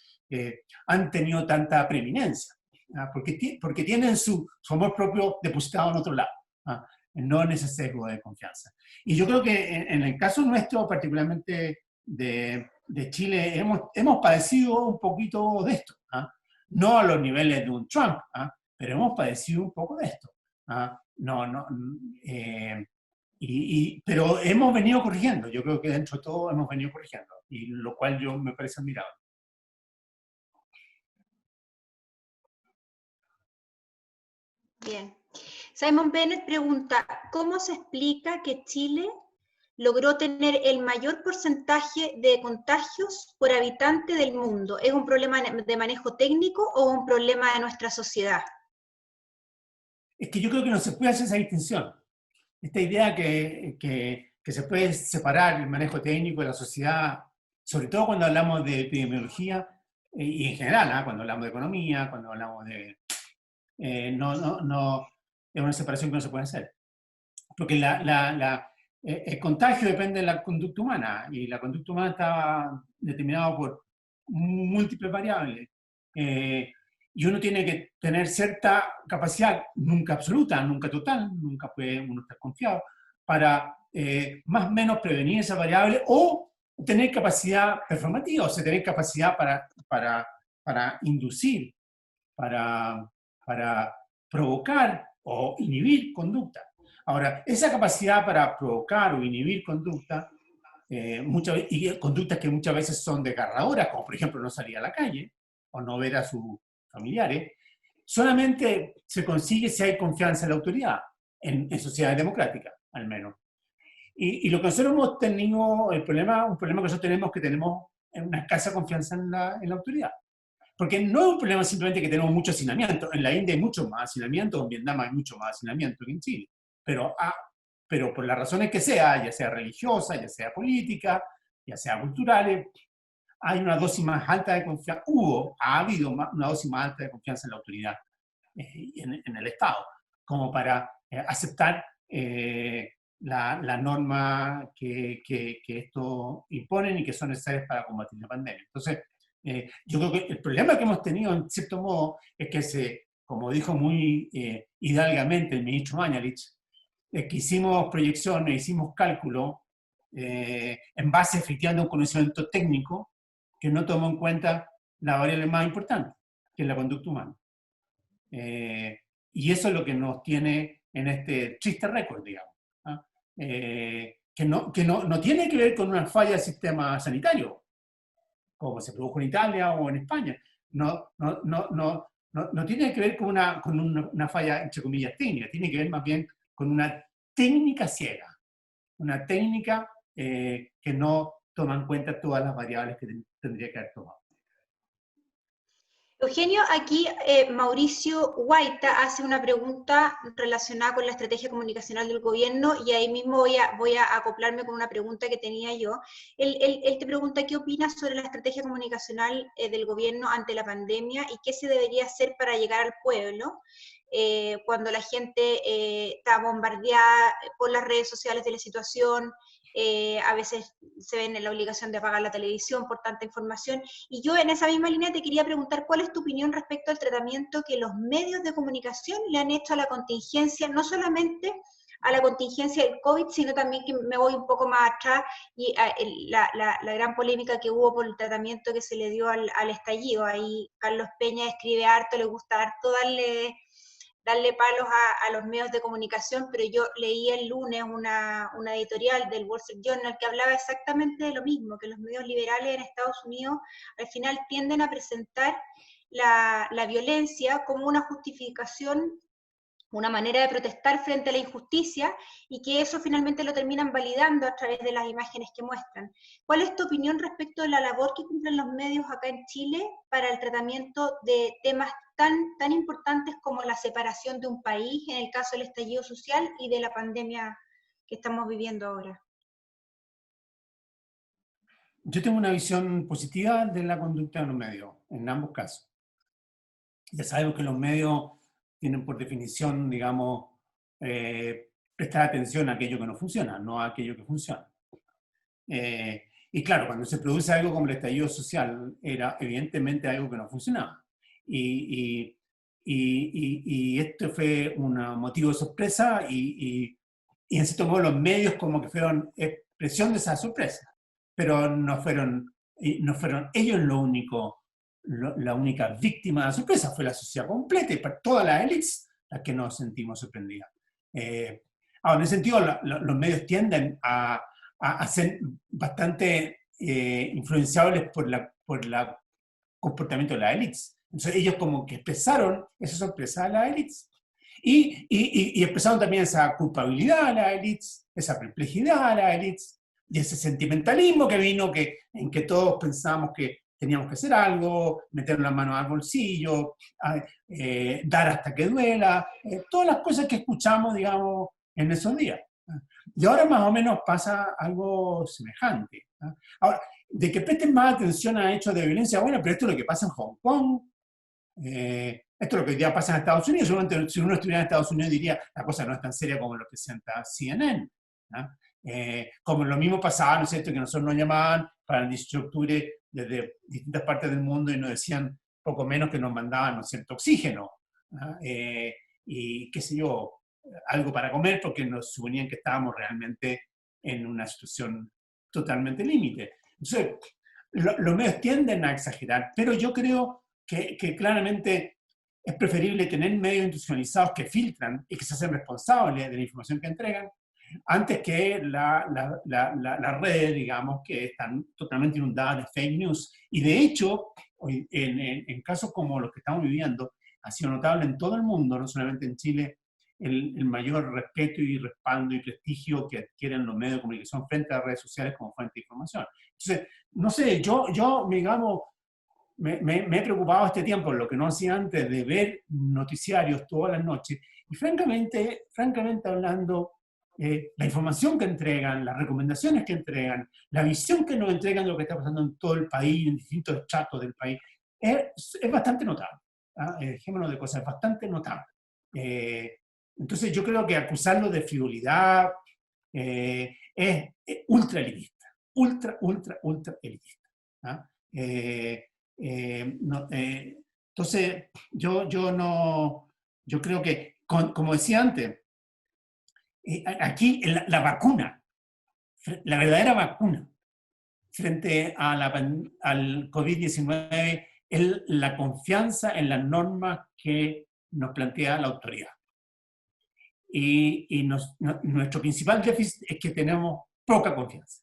han tenido tanta preeminencia, ¿ah? Porque tienen su amor propio depositado en otro lado, ¿ah? No en ese sesgo de confianza. Y yo creo que en el caso nuestro, particularmente de Chile, hemos padecido un poquito de esto, ¿ah? No a los niveles de un Trump, ¿ah? Pero hemos padecido un poco de esto. ¿Ah? Pero hemos venido corrigiendo, yo creo que dentro de todo hemos venido corrigiendo, y lo cual yo me parece admirable. Bien. Simon Bennett pregunta, ¿cómo se explica que Chile logró tener el mayor porcentaje de contagios por habitante del mundo? ¿Es un problema de manejo técnico o un problema de nuestra sociedad? Es que yo creo que no se puede hacer esa distinción. Esta idea que se puede separar el manejo técnico de la sociedad, sobre todo cuando hablamos de epidemiología y en general, ¿ah? Cuando hablamos de economía, cuando hablamos de... no, es una separación que no se puede hacer. Porque el contagio depende de la conducta humana y la conducta humana está determinada por múltiples variables. Y uno tiene que tener cierta capacidad, nunca absoluta, nunca total, nunca puede uno estar confiado, para más o menos prevenir esa variable o tener capacidad performativa, o sea, tener capacidad para inducir, para provocar o inhibir conducta. Ahora, esa capacidad para provocar o inhibir conducta, y conductas que muchas veces son desgarradoras, como por ejemplo no salir a la calle o no ver a sus familiares, solamente se consigue si hay confianza en la autoridad, en sociedades democráticas, al menos. Y lo que nosotros hemos tenido, un problema que nosotros tenemos, que tenemos una escasa confianza en la autoridad. Porque no es un problema simplemente que tenemos mucho hacinamiento. En la India hay mucho más hacinamiento, en Vietnam hay mucho más hacinamiento que en Chile. Pero por las razones que sea, ya sea religiosa, ya sea política, ya sea culturales, hay una dosis más alta de confianza, ha habido una dosis más alta de confianza en la autoridad, en el Estado, como para aceptar la norma que esto imponen y que son necesarias para combatir la pandemia. Entonces, yo creo que el problema que hemos tenido, en cierto modo, es que como dijo muy hidalgamente el ministro Mañalich, que hicimos proyecciones, hicimos cálculo en base efectivamente a un conocimiento técnico que no tomó en cuenta la variable más importante, que es la conducta humana. Y eso es lo que nos tiene en este triste récord, digamos. ¿Ah? Que no tiene que ver con una falla del sistema sanitario, como se produjo en Italia o en España. No tiene que ver con una falla, entre comillas, técnica, tiene que ver más bien con una técnica ciega, una técnica que no toma en cuenta todas las variables que tendría que haber tomado. Eugenio, aquí Mauricio Guaita hace una pregunta relacionada con la estrategia comunicacional del gobierno y ahí mismo voy a acoplarme con una pregunta que tenía yo. Él te pregunta qué opinas sobre la estrategia comunicacional del gobierno ante la pandemia y qué se debería hacer para llegar al pueblo cuando la gente está bombardeada por las redes sociales de la situación. A veces se ven en la obligación de apagar la televisión por tanta información. Y yo en esa misma línea te quería preguntar cuál es tu opinión respecto al tratamiento que los medios de comunicación le han hecho a la contingencia, no solamente a la contingencia del COVID, sino también que me voy un poco más atrás y la gran polémica que hubo por el tratamiento que se le dio al estallido. Ahí Carlos Peña escribe harto, le gusta harto darle palos a los medios de comunicación, pero yo leí el lunes una editorial del Wall Street Journal que hablaba exactamente de lo mismo, que los medios liberales en Estados Unidos al final tienden a presentar la violencia como una justificación, una manera de protestar frente a la injusticia y que eso finalmente lo terminan validando a través de las imágenes que muestran. ¿Cuál es tu opinión respecto de la labor que cumplen los medios acá en Chile para el tratamiento de temas tan importantes como la separación de un país, en el caso del estallido social y de la pandemia que estamos viviendo ahora? Yo tengo una visión positiva de la conducta de los medios, en ambos casos. Ya sabemos que los medios tienen por definición, digamos, prestar atención a aquello que no funciona, no a aquello que funciona. Y claro, cuando se produce algo como el estallido social, era evidentemente algo que no funcionaba. Y esto fue un motivo de sorpresa y en cierto modo los medios como que fueron expresión de esa sorpresa. Pero no fueron ellos la única víctima de la sorpresa, fue la sociedad completa y para todas las élites las que nos sentimos sorprendidas. Ahora, en ese sentido, los medios tienden a ser bastante influenciables por el comportamiento de las élites. Entonces ellos como que expresaron esa sorpresa a las élites y expresaron también esa culpabilidad a las élites, esa perplejidad a las élites, y ese sentimentalismo que vino en que todos pensábamos que teníamos que hacer algo, meter las manos al bolsillo, dar hasta que duela, todas las cosas que escuchamos, digamos, en esos días. Y ahora más o menos pasa algo semejante. Ahora, de que presten más atención a hechos de violencia, bueno, pero esto es lo que pasa en Hong Kong, esto es lo que hoy día pasa en Estados Unidos. Seguramente si uno estuviera en Estados Unidos diría, la cosa no es tan seria como lo presenta CNN. Como lo mismo pasaba, ¿no es cierto?, que nosotros nos llamaban para el 18 de octubre desde distintas partes del mundo y nos decían poco menos que nos mandaban, ¿no es cierto?, oxígeno, y qué sé yo, algo para comer porque nos suponían que estábamos realmente en una situación totalmente límite. Entonces, los medios tienden a exagerar, pero yo creo que claramente es preferible tener medios institucionalizados que filtran y que se hacen responsables de la información que entregan, antes que las redes, digamos, que están totalmente inundadas de fake news. Y de hecho, en casos como los que estamos viviendo, ha sido notable en todo el mundo, no solamente en Chile, el mayor respeto y respaldo y prestigio que adquieren los medios de comunicación frente a las redes sociales como fuente de información. Entonces, no sé, yo digamos, me he preocupado este tiempo, lo que no hacía antes, de ver noticiarios todas las noches, y francamente hablando, la información que entregan, las recomendaciones que entregan, la visión que nos entregan de lo que está pasando en todo el país, en distintos estratos del país, es bastante notable. Dejémonos de cosas, es bastante notable. Entonces yo creo que acusarlo de frivolidad es ultra elitista, ultra elitista. Entonces yo creo que, como decía antes, aquí la vacuna, la verdadera vacuna frente a al COVID-19 es la confianza en las normas que nos plantea la autoridad. Y nuestro principal déficit es que tenemos poca confianza.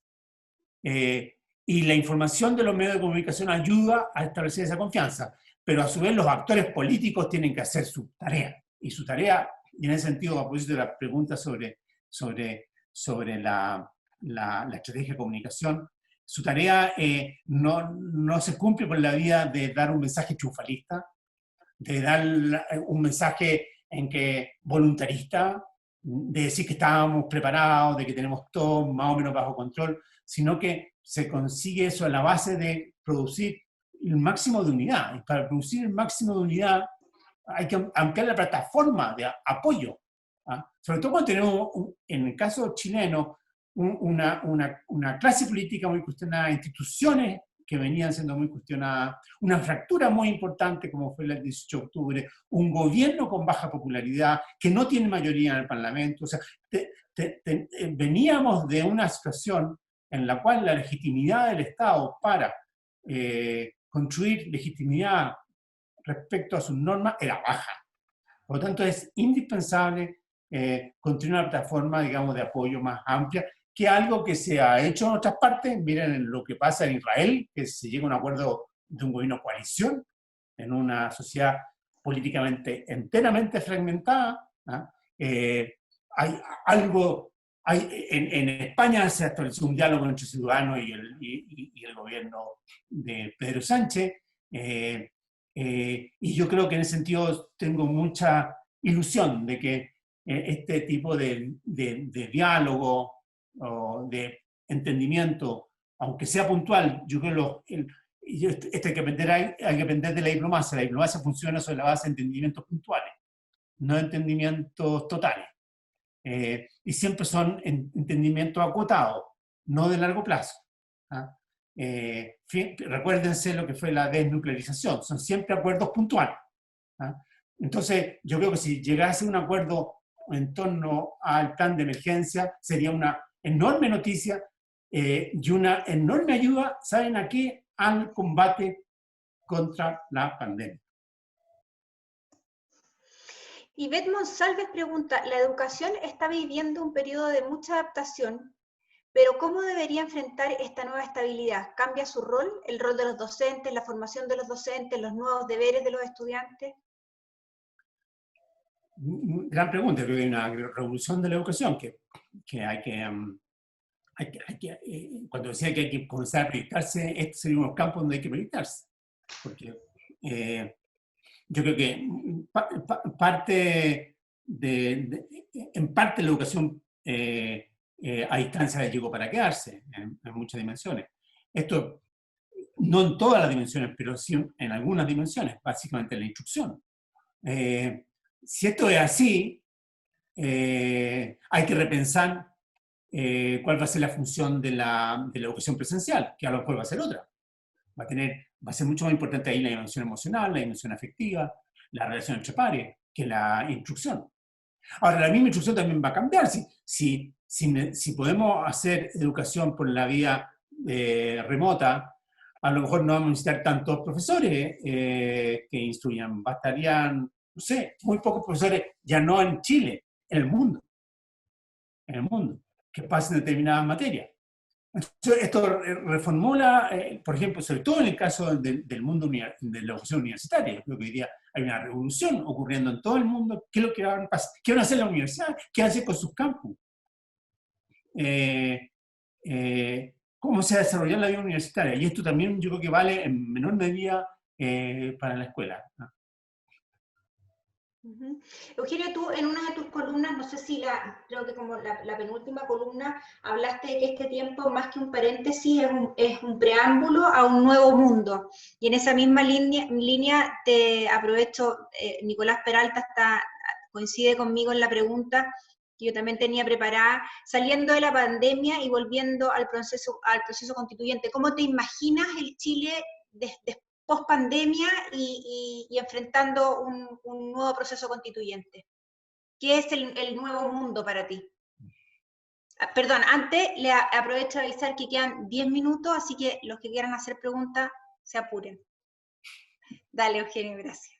Y la información de los medios de comunicación ayuda a establecer esa confianza, pero a su vez los actores políticos tienen que hacer su tarea. Y su tarea, y en ese sentido, a propósito de la pregunta sobre la estrategia de comunicación, su tarea no se cumple por la vía de dar un mensaje triunfalista, de dar un mensaje en que voluntarista, de decir que estábamos preparados, de que tenemos todo más o menos bajo control, sino que se consigue eso a la base de producir el máximo de unidad. Y para producir el máximo de unidad hay que ampliar la plataforma de apoyo. ¿Ah? Sobre todo cuando tenemos, en el caso chileno, una clase política muy cuestionada, instituciones que venían siendo muy cuestionadas, una fractura muy importante como fue el 18 de octubre, un gobierno con baja popularidad, que no tiene mayoría en el Parlamento. O sea, veníamos de una situación en la cual la legitimidad del Estado para construir legitimidad respecto a sus normas era baja. Por lo tanto, es indispensable construir una plataforma, digamos, de apoyo más amplia, que algo que se ha hecho en otras partes. Miren lo que pasa en Israel, que se llega a un acuerdo de un gobierno coalición en una sociedad políticamente enteramente fragmentada. ¿Ah? Hay algo, en España se estableció un diálogo entre Ciudadanos y el gobierno de Pedro Sánchez, y yo creo que en ese sentido tengo mucha ilusión de que este tipo de diálogo o de entendimiento, aunque sea puntual, yo creo que esto hay que aprender de la diplomacia. La diplomacia funciona sobre la base de entendimientos puntuales, no entendimientos totales. Y siempre son entendimientos acotados, no de largo plazo. ¿Ah? Recuérdense lo que fue la desnuclearización, son siempre acuerdos puntuales. ¿Ah? Entonces, yo creo que si llegase a un acuerdo en torno al plan de emergencia, sería una enorme noticia y una enorme ayuda, ¿saben a qué? Al combate contra la pandemia. Ivette Monsalves pregunta, la educación está viviendo un periodo de mucha adaptación, pero ¿cómo debería enfrentar esta nueva estabilidad? ¿Cambia su rol, el rol de los docentes, la formación de los docentes, los nuevos deberes de los estudiantes? Gran pregunta. Creo que hay una revolución de la educación que hay que cuando decía que hay que comenzar a proyectarse, este sería uno de los campos donde hay que proyectarse. Porque yo creo que en parte la educación a distancia llegó para quedarse en muchas dimensiones. Esto no en todas las dimensiones, pero sí en algunas dimensiones, básicamente en la instrucción. Si esto es así, hay que repensar cuál va a ser la función de la educación presencial, que a lo mejor va a ser otra. Va a ser mucho más importante ahí la dimensión emocional, la dimensión afectiva, la relación entre pares, que la instrucción. Ahora, la misma instrucción también va a cambiar. Si podemos hacer educación por la vía remota, a lo mejor no vamos a necesitar tantos profesores que instruyan. Bastarían, no sé, muy pocos profesores, ya no en Chile, en el mundo, que pasen determinadas materias. Esto reformula, por ejemplo, sobre todo en el caso del mundo de la educación universitaria. Yo creo que hoy día hay una revolución ocurriendo en todo el mundo. ¿Qué es lo que van a pasar? ¿Qué van a hacer las universidades? ¿Qué van a hacer con sus campus? ¿Cómo se va a desarrollar la vida universitaria? Y esto también yo creo que vale en menor medida para la escuela, ¿no? Eugenio, tú en una de tus columnas, no sé si creo que como la penúltima columna, hablaste de que este tiempo, más que un paréntesis, es un preámbulo a un nuevo mundo. Y en esa misma línea te aprovecho, Nicolás Peralta coincide conmigo en la pregunta que yo también tenía preparada, saliendo de la pandemia y volviendo al proceso constituyente. ¿Cómo te imaginas el Chile post pandemia y enfrentando un nuevo proceso constituyente? ¿Qué es el nuevo mundo para ti? Perdón, antes le aprovecho a avisar que quedan 10 minutos, así que los que quieran hacer preguntas se apuren. Dale, Eugenio, gracias.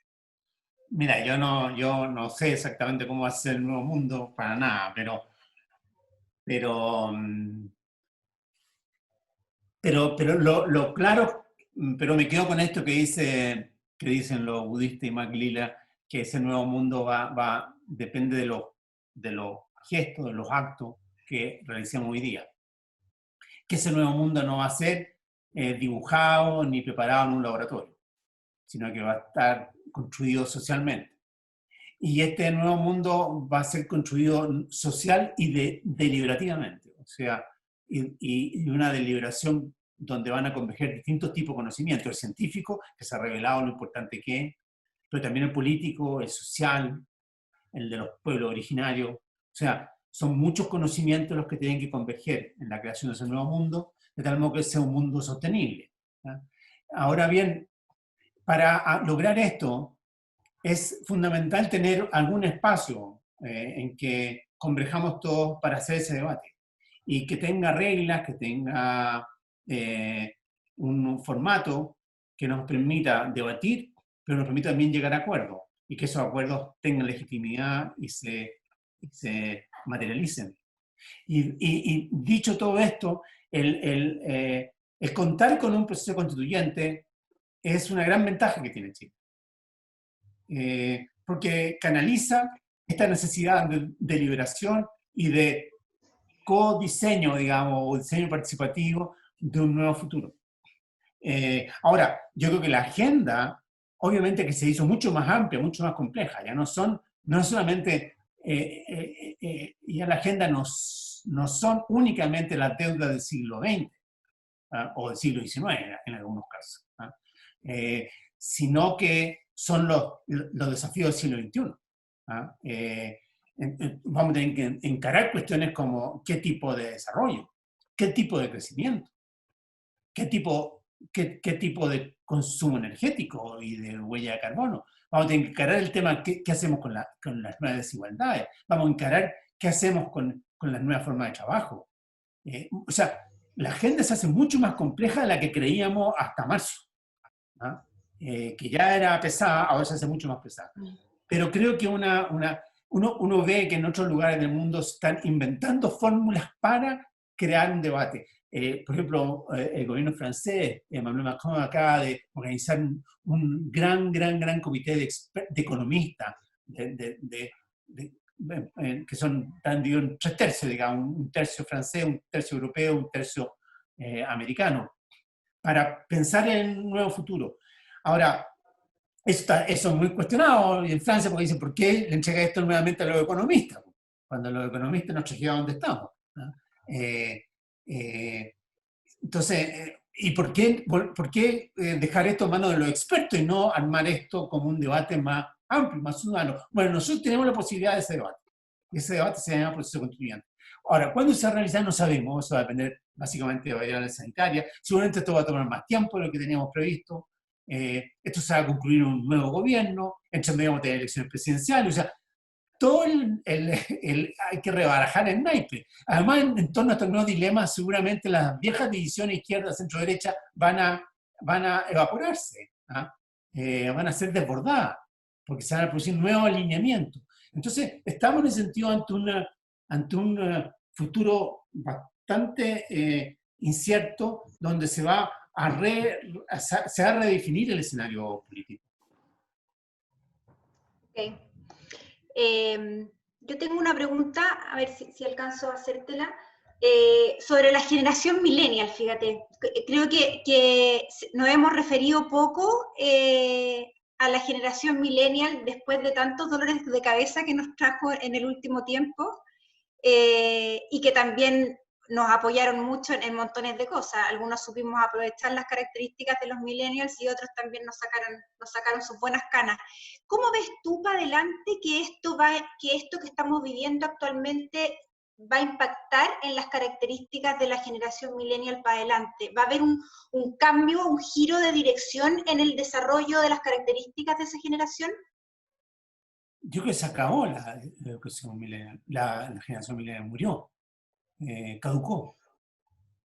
Mira, yo no sé exactamente cómo va a ser el nuevo mundo para nada, pero lo claro, pero me quedo con esto que dicen los budistas y Mac-Lila, que ese nuevo mundo depende de los gestos, de los actos que realizamos hoy día. que ese nuevo mundo no va a ser dibujado ni preparado en un laboratorio, sino que va a estar construido socialmente. Y este nuevo mundo va a ser construido social y deliberativamente, o sea, y una deliberación donde van a converger distintos tipos de conocimiento, el científico, que se ha revelado lo importante que es, pero también el político, el social, el de los pueblos originarios. O sea, son muchos conocimientos los que tienen que converger en la creación de ese nuevo mundo, de tal modo que sea un mundo sostenible. ¿Ya? Ahora bien, para lograr esto, es fundamental tener algún espacio en que converjamos todos para hacer ese debate y que tenga reglas, que tenga un formato que nos permita debatir, pero nos permita también llegar a acuerdos y que esos acuerdos tengan legitimidad y se materialicen. Y dicho todo esto, el contar con un proceso constituyente es una gran ventaja que tiene Chile. Porque canaliza esta necesidad de liberación y de codiseño, digamos, o diseño participativo de un nuevo futuro. Ahora, yo creo que la agenda, obviamente que se hizo mucho más amplia, mucho más compleja, ya no es solamente, ya la agenda no son únicamente las deudas del siglo XX, o del siglo XIX en algunos casos, sino que son los desafíos del siglo XXI. Vamos a tener que encarar cuestiones como qué tipo de desarrollo, qué tipo de crecimiento, qué tipo de consumo energético y de huella de carbono. Vamos a tener que encarar el tema qué hacemos con las nuevas desigualdades. Vamos a encarar qué hacemos con las nuevas formas de trabajo. O sea, la agenda se hace mucho más compleja de la que creíamos hasta marzo. Que ya era pesada, ahora se hace mucho más pesada. Pero creo que uno ve que en otros lugares del mundo están inventando fórmulas para crear un debate. Por ejemplo, el gobierno francés, Emmanuel Macron, acaba de organizar un gran comité de economistas, que están digo, en 3/3, digamos, un tercio francés, un tercio europeo, un tercio americano, para pensar en un nuevo futuro. Ahora, eso es muy cuestionado en Francia porque dicen, ¿por qué le entrega esto nuevamente a los economistas? Cuando los economistas nos trajeron a donde estamos. Entonces, ¿y por qué dejar esto en manos de los expertos y no armar esto como un debate más amplio, más ciudadano? Bueno, nosotros tenemos la posibilidad de ese debate. Y ese debate se llama proceso constituyente. Ahora, ¿cuándo se va a realizar? No sabemos. Eso va a depender básicamente de variables sanitarias. Seguramente esto va a tomar más tiempo de lo que teníamos previsto. Esto se va a concluir un nuevo gobierno. Entre medio vamos a tener elecciones presidenciales. O sea, todo hay que rebarajar el naipe. Además, en torno a estos nuevos dilemas, seguramente las viejas divisiones izquierda, centro-derecha van a evaporarse, van a ser desbordadas, porque se van a producir nuevos alineamientos. Entonces, estamos en ese sentido ante un futuro bastante incierto, donde se va a redefinir el escenario político. Okay. Yo tengo una pregunta, a ver si alcanzo a hacértela, sobre la generación millennial, fíjate. Creo que nos hemos referido poco a la generación millennial después de tantos dolores de cabeza que nos trajo en el último tiempo, y que también nos apoyaron mucho en montones de cosas. Algunos supimos aprovechar las características de los millennials y otros también nos sacaron sus buenas canas. ¿Cómo ves tú para adelante que esto que estamos viviendo actualmente va a impactar en las características de la generación millennial para adelante? ¿Va a haber un cambio, un giro de dirección en el desarrollo de las características de esa generación? Yo creo que se acabó la educación millennial, la generación millennial murió, caducó.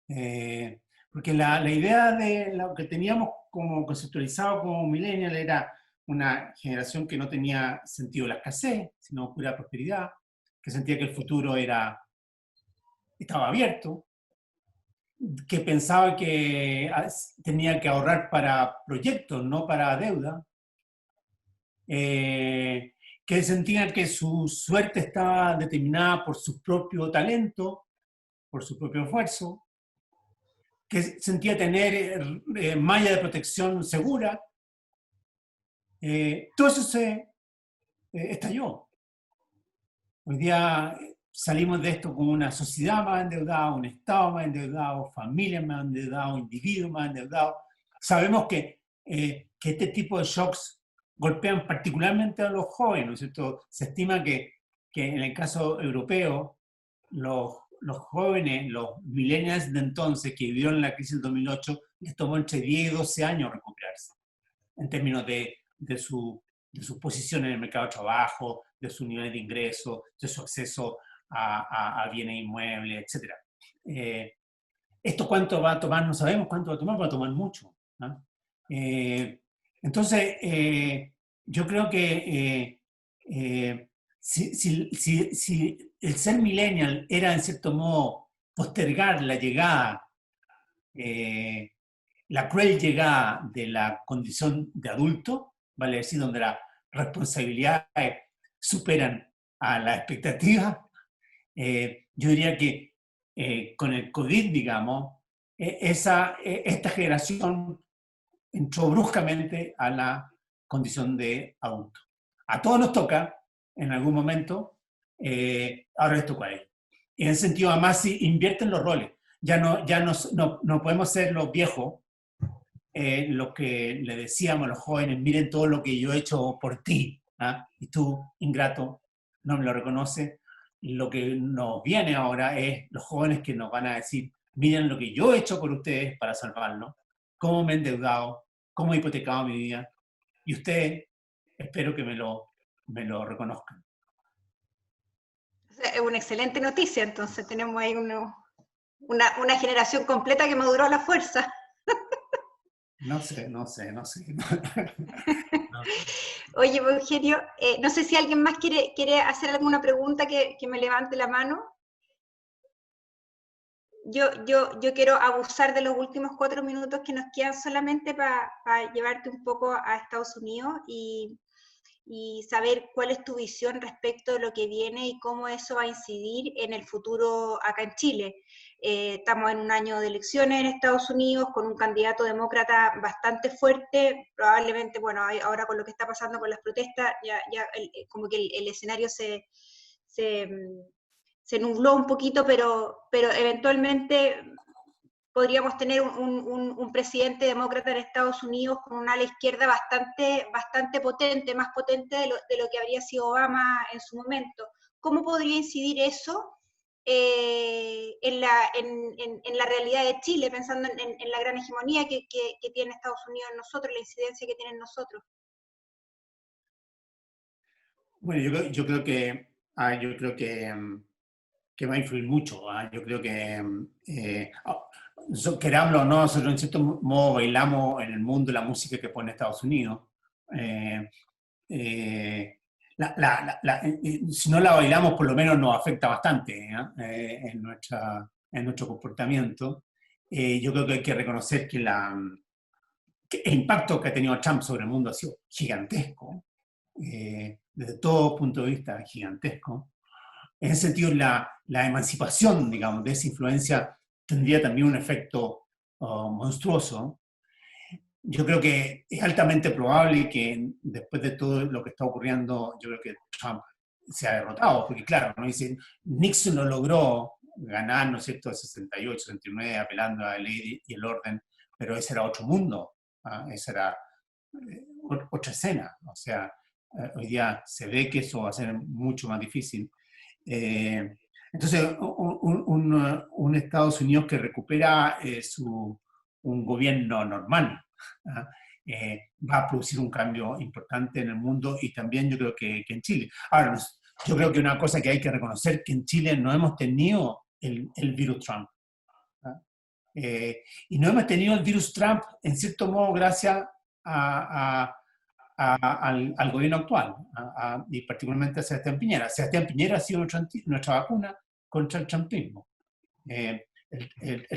Porque la idea de lo que teníamos como conceptualizado como millennial era una generación que no tenía sentido de la escasez, sino pura prosperidad, que sentía que el futuro estaba abierto, que pensaba que tenía que ahorrar para proyectos, no para deuda, que sentían que su suerte estaba determinada por su propio talento, por su propio esfuerzo, que sentía tener malla de protección segura. Todo eso se estalló. Hoy día salimos de esto con una sociedad más endeudada, un Estado más endeudado, familias más endeudadas, individuos más endeudados. Sabemos que este tipo de shocks golpean particularmente a los jóvenes, ¿no es cierto? Se estima que en el caso europeo, los jóvenes, los millennials de entonces que vivieron la crisis del 2008, les tomó entre 10 y 12 años recuperarse, en términos de su posición en el mercado de trabajo, de su nivel de ingreso, de su acceso a bienes inmuebles, etc. ¿Esto cuánto va a tomar? No sabemos cuánto va a tomar mucho, ¿no? Entonces, yo creo que si el ser millennial era en cierto modo postergar la llegada, la cruel llegada de la condición de adulto, vale decir, donde las responsabilidades superan a la expectativa, yo diría que con el COVID, digamos, esta generación entró bruscamente a la condición de adulto. A todos nos toca, en algún momento, ahora les toca a ellos. Y en ese sentido, además, si invierten los roles, ya no podemos ser los viejos, lo que le decíamos a los jóvenes, miren todo lo que yo he hecho por ti, ¿ah? Y tú, ingrato, no me lo reconoces. Lo que nos viene ahora es los jóvenes que nos van a decir, miren lo que yo he hecho por ustedes para salvarlo, cómo me he endeudado, cómo he hipotecado mi vida, y ustedes espero que me lo reconozcan. Es una excelente noticia, entonces tenemos ahí una generación completa que maduró a la fuerza. No sé. Oye, Eugenio, no sé si alguien más quiere hacer alguna pregunta que me levante la mano. Yo quiero abusar de los últimos 4 minutos que nos quedan solamente para llevarte un poco a Estados Unidos y saber cuál es tu visión respecto de lo que viene y cómo eso va a incidir en el futuro acá en Chile. Estamos en un año de elecciones en Estados Unidos con un candidato demócrata bastante fuerte, probablemente, bueno, ahora con lo que está pasando con las protestas, como que el escenario se nubló un poquito, pero eventualmente podríamos tener un presidente demócrata en Estados Unidos con una ala izquierda bastante potente, más potente de lo que habría sido Obama en su momento. ¿Cómo podría incidir eso en la realidad de Chile, pensando en la gran hegemonía que tiene Estados Unidos en nosotros, la incidencia que tiene en nosotros? Bueno, yo creo que va a influir mucho. Yo creo que, querámoslo o no, nosotros en cierto modo bailamos en el mundo de la música que pone Estados Unidos. Eh, eh, si no la bailamos, por lo menos nos afecta bastante en nuestro comportamiento. Yo creo que hay que reconocer que el impacto que ha tenido Trump sobre el mundo ha sido gigantesco, desde todo punto de vista gigantesco. En ese sentido, la emancipación, digamos, de esa influencia tendría también un efecto monstruoso. Yo creo que es altamente probable que después de todo lo que está ocurriendo, yo creo que Trump se ha derrotado, porque claro, ¿no? Dicen, Nixon lo logró ganar, ¿no es cierto?, 68, 69, apelando a la ley y el orden, pero ese era otro mundo, esa era otra escena, o sea, hoy día se ve que eso va a ser mucho más difícil. Entonces, un Estados Unidos que recupera un gobierno normal, va a producir un cambio importante en el mundo y también yo creo que en Chile. Ahora, yo creo que una cosa que hay que reconocer que en Chile no hemos tenido el virus Trump. Y no hemos tenido el virus Trump, en cierto modo, gracias al gobierno actual, y particularmente a Sebastián Piñera. Sebastián Piñera ha sido nuestra vacuna contra el trumpismo. El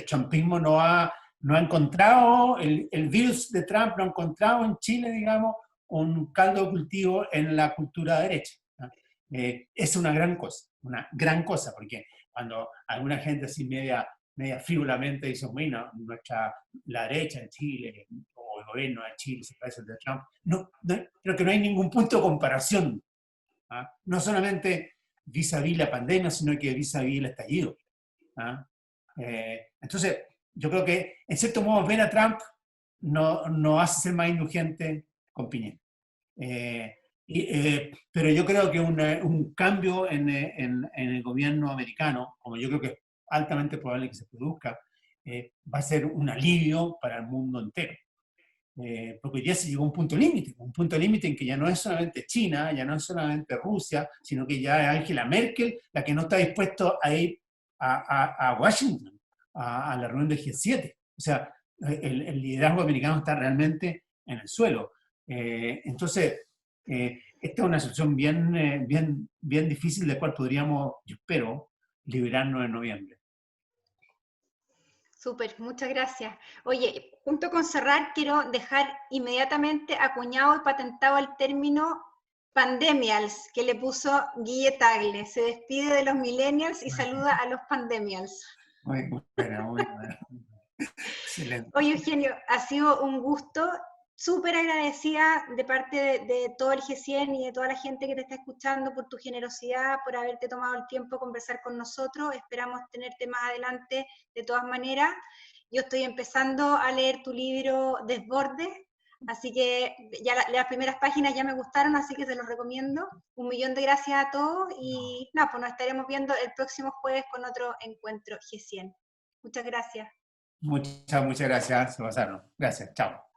trumpismo no ha encontrado, el virus de Trump no ha encontrado en Chile, digamos, un caldo de cultivo en la cultura derecha. Es una gran cosa, porque cuando alguna gente así media media frívolamente dicen, bueno, la derecha en Chile, o el gobierno de Chile se parece al de Trump. Creo que no hay ningún punto de comparación. ¿Ah? No solamente vis-a-vis la pandemia, sino que vis-a-vis el estallido. ¿Ah? Entonces, yo creo que, en cierto modo, ver a Trump no hace ser más indulgente con Piñera. Pero yo creo que un cambio en el gobierno americano, como yo creo que es altamente probable que se produzca, va a ser un alivio para el mundo entero. Porque ya se llegó a un punto límite en que ya no es solamente China, ya no es solamente Rusia, sino que ya es Angela Merkel la que no está dispuesta a ir a Washington, a la reunión del G7. O sea, el liderazgo americano está realmente en el suelo. Entonces, esta es una situación bien difícil de la cual podríamos, yo espero, liberarnos en noviembre. Súper, muchas gracias. Oye, junto con cerrar, quiero dejar inmediatamente acuñado y patentado el término pandemials, que le puso Guille Tagle. Se despide de los millennials y saluda a los pandemials. Muy buena, muy buena. Excelente. Oye, Eugenio, ha sido un gusto. Súper agradecida de parte de todo el G100 y de toda la gente que te está escuchando por tu generosidad, por haberte tomado el tiempo de conversar con nosotros. Esperamos tenerte más adelante de todas maneras. Yo estoy empezando a leer tu libro Desbordes, así que ya las primeras páginas ya me gustaron, así que se los recomiendo. 1.000.000 de gracias a todos y nada, pues nos estaremos viendo el próximo jueves con otro encuentro G100. Muchas gracias. Muchas gracias, se pasaron. Gracias, chao.